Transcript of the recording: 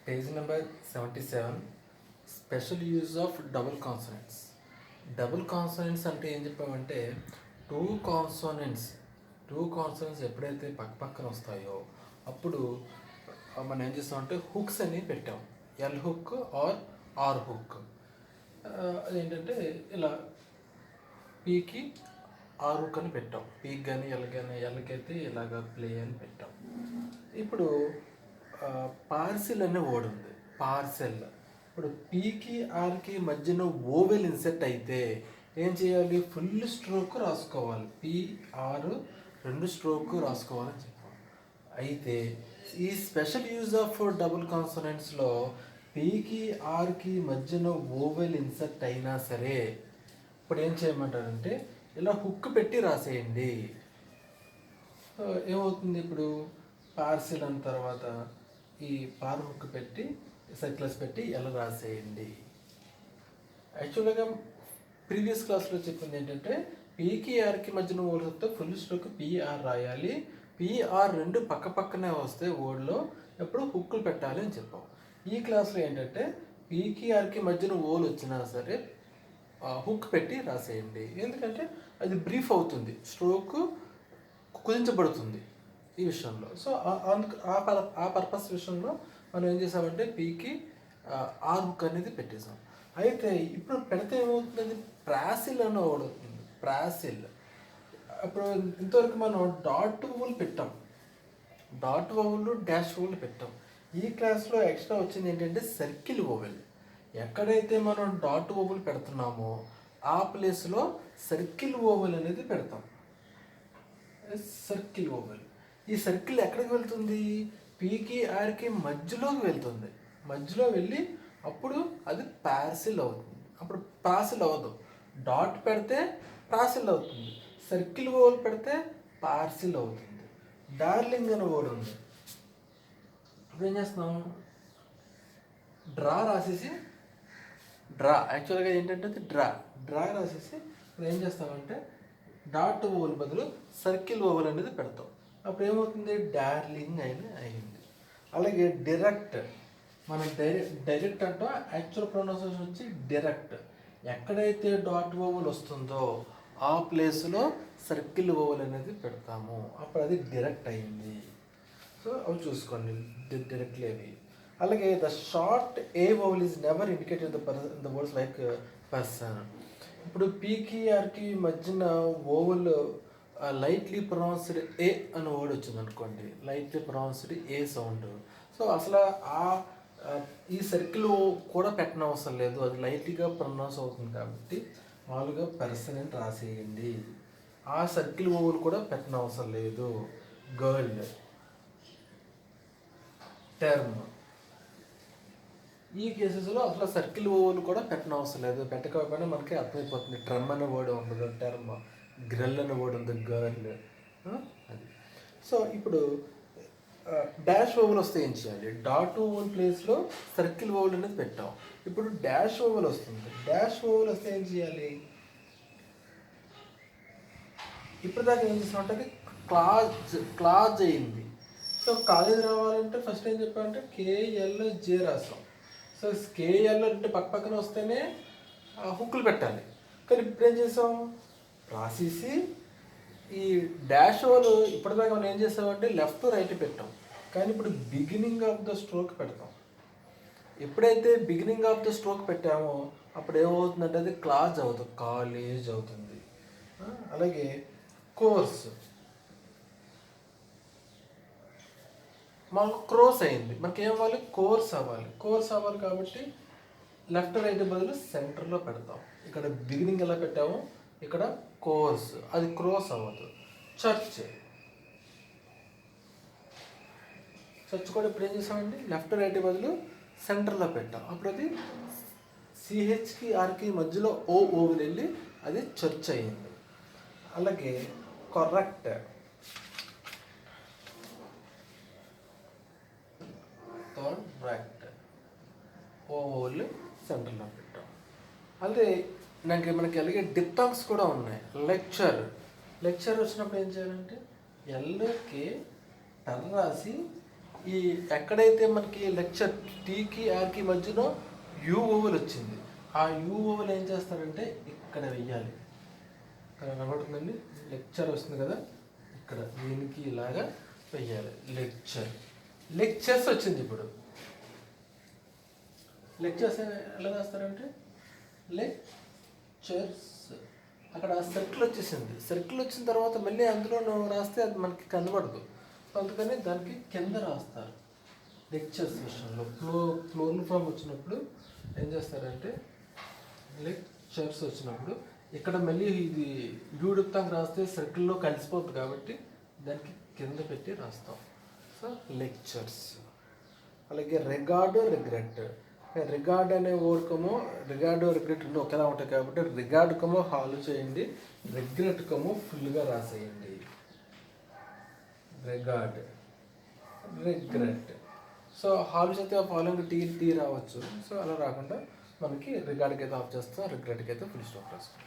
Page number 77 special use of double consonants. Double consonants అంటే ఏం చెప్పామంటే two consonants ఎప్పుడైతే పక్క పక్కన వస్తాయో అప్పుడు మనం ఏం చేస్తామంటే హుక్స్ అని పెట్టాం. L hook are hook. అదేంటంటే ఇలా పీకి ఆర్ హుక్ అని పెట్టాం. పీక్ కానీ ఎల్కి అయితే ఇలాగ ప్లే అని పెట్టాం. ఇప్పుడు పార్సిల్ అనే వర్డ్ ఉంది. పార్సెల్. ఇప్పుడు పీకి ఆర్కి మధ్యన ఓవెల్ ఇన్సెట్ అయితే ఏం చేయాలి? ఫుల్ స్ట్రోక్ రాసుకోవాలి. పిఆర్ 2 స్ట్రోక్ రాసుకోవాలని చెప్పాలి. అయితే ఈ స్పెషల్ యూజ్ ఆఫ్ డబుల్ కాన్సనెంట్స్లో పీకి ఆర్కి మధ్యన ఓవెల్ ఇన్సెట్ అయినా సరే ఇప్పుడు ఏం చేయమంటారంటే ఇలా హుక్ పెట్టి రాసేయండి. ఏమవుతుంది? ఇప్పుడు పార్సిల్ అన్న తర్వాత ఈ పార్ హుక్ పెట్టి సర్కిల్స్ పెట్టి ఎలా రాసేయండి. యాక్చువల్గా ప్రీవియస్ క్లాస్లో చెప్పింది ఏంటంటే పీకి ఆర్కి మధ్యన ఓవర్తో ఫుల్ స్ట్రోక్ పిఆర్ రాయాలి. పిఆర్ 2 పక్క పక్కనే వస్తే ఓడ్లో ఎప్పుడు హుక్కులు పెట్టాలి అని చెప్పాం. ఈ క్లాస్లో ఏంటంటే పీకి ఆర్కి మధ్యన ఓల్ వచ్చినా సరే హుక్ పెట్టి రాసేయండి. ఎందుకంటే అది బ్రీఫ్ అవుతుంది, స్ట్రోక్ కుదించబడుతుంది ఈ విషయంలో. సో ఆ పర్పస్ విషయంలో మనం ఏం చేసామంటే పీకి ఆర్ హుక్ అనేది పెట్టేసాం. అయితే ఇప్పుడు పెడితే ఏమవుతుంది? ప్రాసిల్ అని అవుతుంది. ప్రాసిల్. అప్పుడు ఇంతవరకు మనం డాట్ వోల్ పెట్టాం, డాట్ ఓవెల్ డాష్ ఓవెల్ పెట్టాం. ఈ క్లాస్లో ఎక్స్ట్రా వచ్చింది ఏంటంటే సర్కిల్ ఓవెల్. ఎక్కడైతే మనం డాట్ ఓవెల్ పెడుతున్నామో ఆ ప్లేస్లో సర్కిల్ ఓవెల్ అనేది పెడతాం. Circle oval. ఈ సర్కిల్ ఎక్కడికి వెళ్తుంది? పీకి ఆర్కి మధ్యలోకి వెళ్తుంది. మధ్యలో వెళ్ళి అప్పుడు అది పార్సిల్ అవుతుంది. అప్పుడు పార్సిల్ అవ్వదు. డాట్ పెడితే పార్సిల్ అవుతుంది, సర్కిల్ ఓవెల్ పెడితే పార్సిల్ అవుతుంది. డార్లింగ్ అని వర్డ్ ఉంది. ఇప్పుడు ఏం చేస్తున్నాం? డ్రా రాసేసి యాక్చువల్గా ఏంటంటే డ్రా రాసేసి ఇప్పుడు ఏం చేస్తామంటే డాట్ ఓవెల్ బదులు సర్కిల్ ఓవెల్ అనేది పెడతాం. అప్పుడు ఏమవుతుంది? డార్లింగ్ అయింది. అలాగే డైరెక్ట్. మనం డైరెక్ట్ అంటే యాక్చువల్ ప్రొనౌన్సియేషన్ వచ్చి డైరెక్ట్. ఎక్కడైతే డాట్ ఓవెల్ వస్తుందో ఆ ప్లేస్లో సర్కిల్ ఓవెల్ అనేది పెడతాము. అప్పుడు అది డైరెక్ట్ అయింది. సో అవి చూసుకోండి డైరెక్ట్లీ అవి. అలాగే the short a vowel is never indicated the words like person. ఇప్పుడు పీకి ఆర్కి మధ్యన ఓవెల్ లైట్లీ ప్రొనౌన్స్డ్ ఏ అని వర్డ్ వచ్చింది అనుకోండి, లైట్లీ ప్రొనౌన్స్డ్ ఏ సౌండ్. సో అసలు ఈ సర్కిల్ కూడా పెట్టిన అవసరం లేదు, అది లైట్లీగా ప్రొనౌన్స్ అవుతుంది కాబట్టి మామూలుగా పర్సన్ అని రాసేయండి. ఆ సర్కిల్ ఓవెల్ కూడా పెట్టిన అవసరం లేదు. Girl, term. ఈ కేసెస్లో అసలు సర్కిల్ ఓవెల్ కూడా పెట్టిన అవసరం లేదు. పెట్టకపోయినా మనకి అర్థమైపోతుంది. ట్రమ్ అనే వర్డ్ ఉండదు, టర్మ్. గ్రిల్ అనే వర్డ్ ఉంది, గర్ల్. అది. సో ఇప్పుడు డాష్ ఓవెల్ వస్తే ఏం చేయాలి? డాట్ ఓవెల్ ప్లేస్లో సర్కిల్ ఓవెల్ అనేది పెట్టాం. ఇప్పుడు డాష్ ఓవెల్ వస్తుంది. డాష్ ఓవెల్ వస్తే ఏం చేయాలి? ఇప్పుడు దాకా ఏం చేస్తామంటే క్లాజ్ అయింది. సో కాలేజ్ రావాలంటే ఫస్ట్ ఏం చెప్పామంటే కేఎల్జే రాసాం. సో కేఎల్ అంటే పక్క పక్కన వస్తేనే హుక్కులు పెట్టాలి. కానీ ఇప్పుడు ఏం చేసాం? రాసేసి ఈ డాష్ ఓవెల్ ఇప్పటిదాకా మనం ఏం చేసామంటే లెఫ్ట్ రైట్ పెట్టాం. కానీ ఇప్పుడు బిగినింగ్ ఆఫ్ ద స్ట్రోక్ పెడతాం. ఎప్పుడైతే బిగినింగ్ ఆఫ్ ద స్ట్రోక్ పెట్టామో అప్పుడు ఏమవుతుందంటే అది క్లాజ్ అవుతుంది, కాలేజ్ అవుతుంది. అలాగే కోర్స్ మాకు క్రోస్ అయింది. మనకి ఏం అవ్వాలి? కోర్స్ అవ్వాలి కాబట్టి లెఫ్ట్ రైట్ బదులు సెంటర్లో పెడతాం. ఇక్కడ బిగినింగ్ ఎలా పెట్టామో ఇక్కడ కోర్స్, అది క్రోస్ అవ్వదు. చర్చ్ కూడా ఇప్పుడు ఏం చేసామండి? లెఫ్ట్ రైట్ బదులు సెంటర్లో పెట్టాం. అప్పుడు అది సిహెచ్కి ఆర్కి మధ్యలో ఓవెల్ వెళ్ళి అది చర్చ్ అయ్యింది. అలాగే కరెక్ట్ ఓవెల్ సెంటర్లో పెట్టాం. అలాగే మనకి అలాగే డిప్టాంగ్స్ కూడా ఉన్నాయి. లెక్చర్ వచ్చినప్పుడు ఏం చేయాలంటే ఎల్కే టర్ రాసి ఈ ఎక్కడైతే మనకి లెక్చర్ టీకి ఆర్కి మధ్యలో యూ ఓవల్ వచ్చింది, ఆ యూ ఓవల్ ఏం చేస్తారంటే ఇక్కడ వెయ్యాలి. ఇక్కడ కనబడుతుందండి, లెక్చర్ వస్తుంది కదా, ఇక్కడ దీనికి ఇలాగా వెయ్యాలి. లెక్చర్స్ వచ్చింది. ఇప్పుడు లెక్చర్స్ ఎలా రాస్తారంటే లెక్చర్స్, అక్కడ సర్కిల్ వచ్చేసింది. సర్కిల్ వచ్చిన తర్వాత మళ్ళీ అందులో రాస్తే అది మనకి కనబడదు, అందుకని దానికి కింద రాస్తారు. లెక్చర్స్ విషయంలో ప్లూరల్ ఫామ్ వచ్చినప్పుడు ఏం చేస్తారంటే లెక్చర్స్ వచ్చినప్పుడు ఇక్కడ మళ్ళీ ఇది యూడిప్తాంగ్ రాస్తే సర్కిల్లో కలిసిపోతుంది కాబట్టి దానికి కింద పెట్టి రాస్తాం. So lectures. అలాగే రిగార్డ్, రిగ్రెట్. రిగార్డ్ అనే వర్డ్కమో రిగార్డ్ రిగ్రెట్ రెండు ఒకేలా ఉంటాయి కాబట్టి రిగార్డ్కమో హాలు చేయండి, రిగ్రెట్కమో ఫుల్గా రాసేయండి. Regard, regret. సో హాల్ చేస్తే ఫాలోయింగ్ టీ రావచ్చు. సో అలా రాకుండా మనకి రిగార్డ్కి అయితే ఆఫ్ చేస్తాం, రిగ్రెట్కి అయితే ఫుల్ స్టాప్ రాస్తాం.